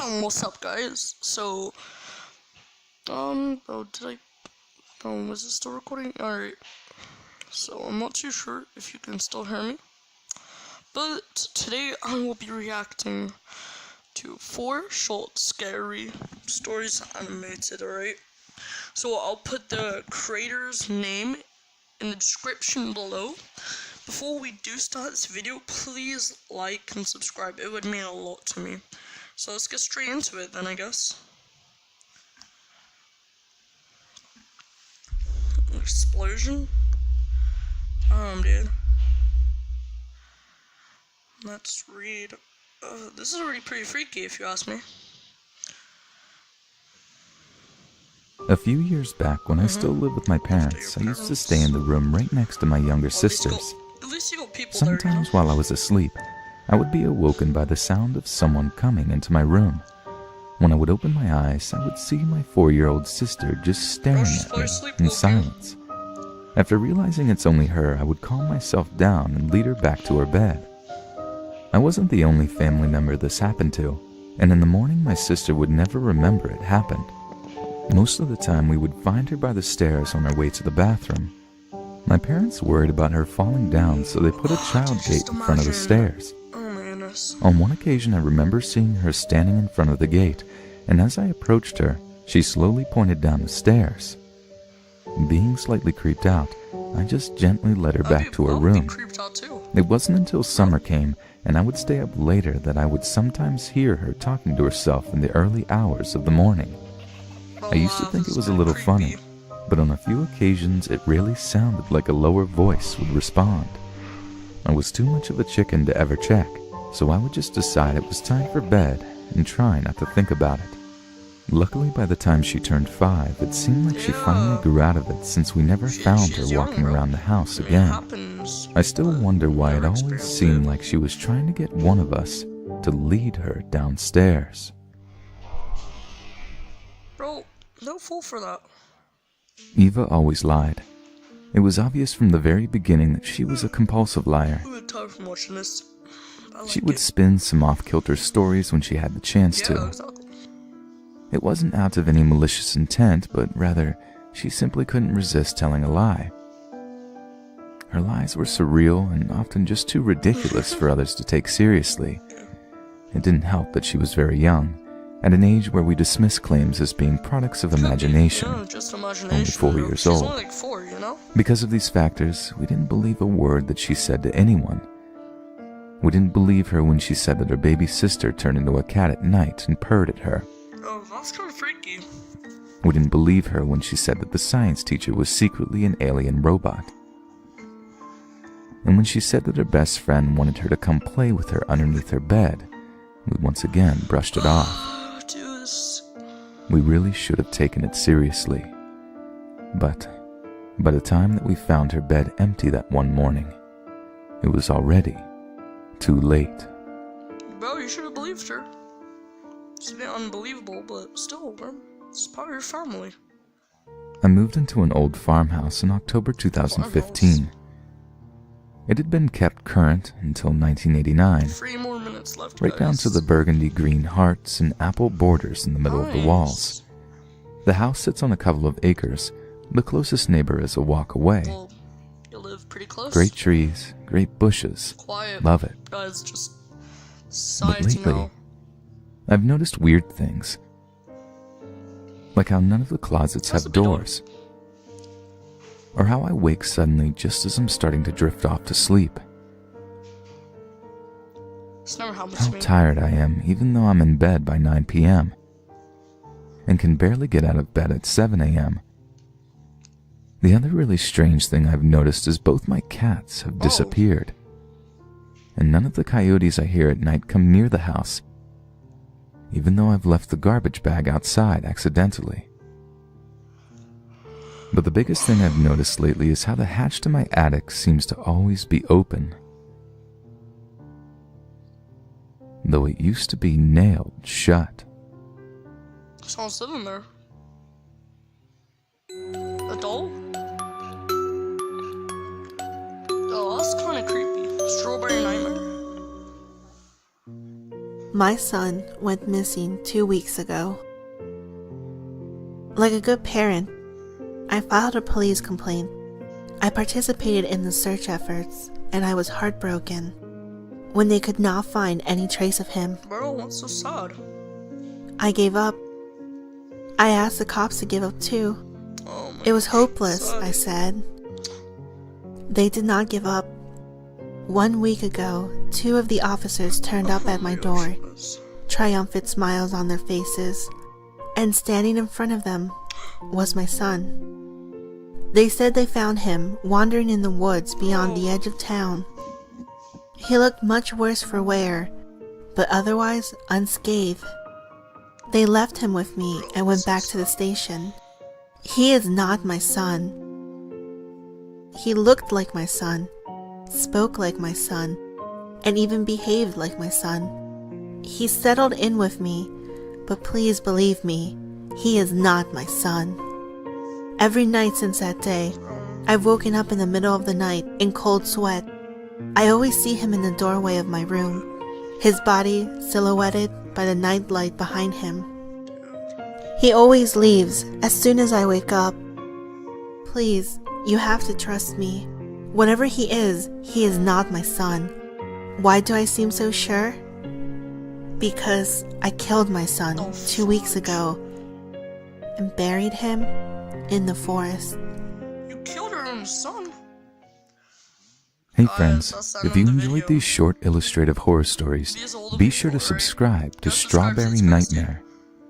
What's up, guys? So, was it still recording? Alright, so I'm not too sure if you can still hear me, but today I will be reacting to 4 short, scary stories animated, alright? So I'll put the creator's name in the description below. Before we do start this video, please like and subscribe. It would mean a lot to me. So let's get straight into it then, I guess. Explosion? Dude. Let's read. This is already pretty freaky if you ask me. A few years back, when I still lived with my parents, I used to stay in the room right next to my younger sisters. At least you got people Sometimes there, while I was asleep, I would be awoken by the sound of someone coming into my room. When I would open my eyes, I would see my 4-year-old sister just staring at me in silence. After realizing it's only her, I would calm myself down and lead her back to her bed. I wasn't the only family member this happened to, and in the morning my sister would never remember it happened. Most of the time we would find her by the stairs on her way to the bathroom. My parents worried about her falling down, so they put a child gate in front of the stairs. On one occasion I remember seeing her standing in front of the gate, and as I approached her, she slowly pointed down the stairs. Being slightly creeped out, I just gently led her back to her room. It wasn't until summer came and I would stay up later that I would sometimes hear her talking to herself in the early hours of the morning. I used to think it was a little funny, but on a few occasions it really sounded like a lower voice would respond. I was too much of a chicken to ever check, so I would just decide it was time for bed and try not to think about it. Luckily, by the time she turned 5, it seemed like she finally grew out of it, since we never found her walking around the house again. I still wonder why it always seemed like she was trying to get one of us to lead her downstairs. Bro, don't fall for that. Eva always lied. It was obvious from the very beginning that she was a compulsive liar. She would spin some off-kilter stories when she had the chance to. Exactly. It wasn't out of any malicious intent, but rather, she simply couldn't resist telling a lie. Her lies were surreal and often just too ridiculous for others to take seriously. It didn't help that she was very young, at an age where we dismiss claims as being products of imagination, only 4 years old. Only like 4, you know? Because of these factors, we didn't believe a word that she said to anyone. We didn't believe her when she said that her baby sister turned into a cat at night and purred at her. Oh, that's kind of freaky. We didn't believe her when she said that the science teacher was secretly an alien robot. And when she said that her best friend wanted her to come play with her underneath her bed, we once again brushed it off. We really should have taken it seriously. But by the time that we found her bed empty that one morning, it was already too late. Bro, you should have believed her. It's a bit unbelievable, but still, bro, it's part of your family. I moved into an old farmhouse in October 2015. It had been kept current until 1989, 3 more minutes left, right guys. down to the burgundy green hearts and apple borders in the middle of the walls. The house sits on a couple of acres. The closest neighbor is a walk away. Well, you live pretty close. Great trees, great bushes. Quiet. Love it. Guys, just But side to lately, know. I've noticed weird things. Like how none of the closets That's a have bit odd. doors. Or how I wake suddenly just as I'm starting to drift off to sleep. It's never happened How to me. tired I am, even though I'm in bed by 9 p.m. and can barely get out of bed at 7 a.m. The other really strange thing I've noticed is both my cats have disappeared. And none of the coyotes I hear at night come near the house, even though I've left the garbage bag outside accidentally. But the biggest thing I've noticed lately is how the hatch to my attic seems to always be open, though it used to be nailed shut. Someone's living there. A doll? Oh, that's kind of creepy. Strawberry Nightmare? My son went missing 2 weeks ago. Like a good parent, I filed a police complaint. I participated in the search efforts, and I was heartbroken when they could not find any trace of him. Bro, what's so sad? I gave up. I asked the cops to give up too. Oh my It was gosh, hopeless, sad. I said. They did not give up. 1 week ago, 2 of the officers turned up at my door, triumphant smiles on their faces, and standing in front of them was my son. They said they found him wandering in the woods beyond the edge of town. He looked much worse for wear, but otherwise unscathed. They left him with me and went back to the station. He is not my son. He looked like my son, spoke like my son, and even behaved like my son. He settled in with me, but please believe me, he is not my son. Every night since that day, I've woken up in the middle of the night in cold sweat. I always see him in the doorway of my room, his body silhouetted by the night light behind him. He always leaves as soon as I wake up. Please, you have to trust me. Whatever he is not my son. Why do I seem so sure? Because I killed my son 2 weeks ago and buried him in the forest. You killed your own son? Hey Guys, friends, that's the if end you of the enjoyed video. these short illustrative horror stories, These are all the be people, sure to right? subscribe to Go subscribe to Strawberry these guys, Nightmare.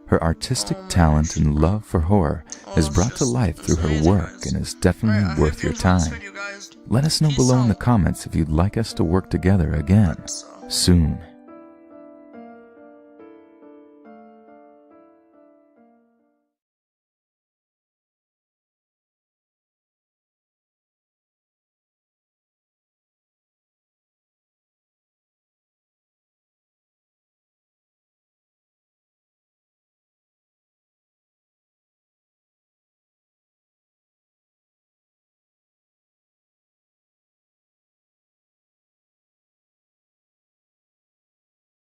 Her artistic Oh my talent gosh. and love for horror is it's brought to just- life it's through her amazing, work guys. and is definitely Alright, I worth hope your you enjoyed this time. video, guys. Let us know Peace below in the out. comments if you'd like us to work together again So- soon.